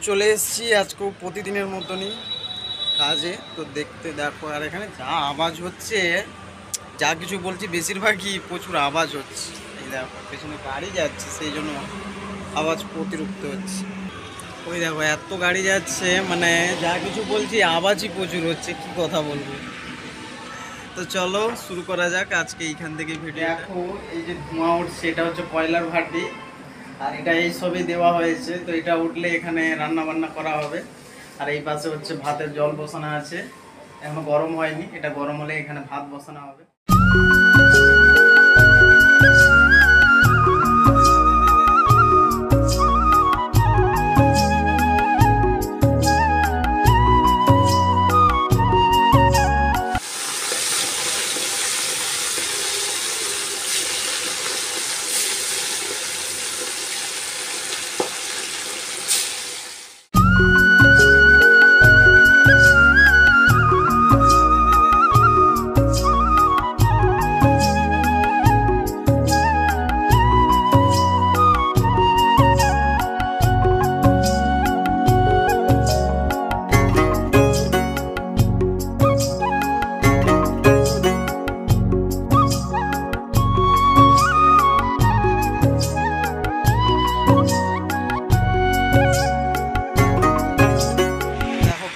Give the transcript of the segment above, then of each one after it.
চলে এসেছি আজকেও প্রতিদিনের মতনই কাজে। তো দেখতে দেখো, আর এখানে যা আওয়াজ হচ্ছে, যা কিছু বলছি বেশিরভাগই প্রচুর আওয়াজ হচ্ছে। এই দেখো পেছনে গাড়ি যাচ্ছে, সেই জন্য আওয়াজ অতিরিক্ত হচ্ছে। ওই দেখো এত গাড়ি যাচ্ছে, মানে যা কিছু বলছি আওয়াজই প্রচুর হচ্ছে, কি কথা বলবো। তো চলো শুরু করা যাক আজকে এইখান থেকে ভিডিও। দেখো এই যে ধোঁয়া উঠছে, এটা হচ্ছে কয়লার ভাটি, আর এটা এই সবই দেওয়া হয়েছে। তো এটা উঠলে এখানে রান্না বান্না করা হবে। আর এই পাশে হচ্ছে ভাতের জল বসানো আছে, এখনো গরম হয়নি, এটা গরম হলে এখানে ভাত বসানো হবে।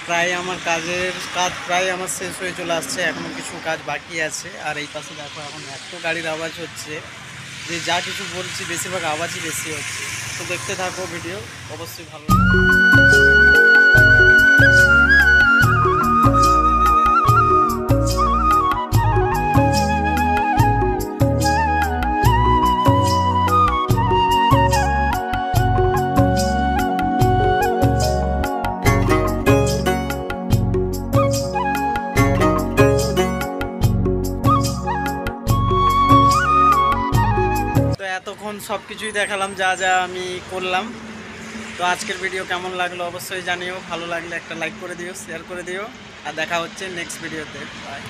প্রায় আমার কাজ প্রায় আমার শেষ হয়ে চলে আসছে, এখনও কিছু কাজ বাকি আছে। আর এই পাশে দেখো এখন এত গাড়ির আওয়াজ হচ্ছে যে যা কিছু বলছি বেশিরভাগ আওয়াজই বেশি হচ্ছে। তো দেখতে থাকো ভিডিও, অবশ্যই ভালো এতক্ষণ সব কিছুই দেখালাম, যা যা আমি করলাম। তো আজকের ভিডিও কেমন লাগলো অবশ্যই জানিও, ভালো লাগলে একটা লাইক করে দিও, শেয়ার করে দিও, আর দেখা হচ্ছে নেক্সট ভিডিওতে। বাই।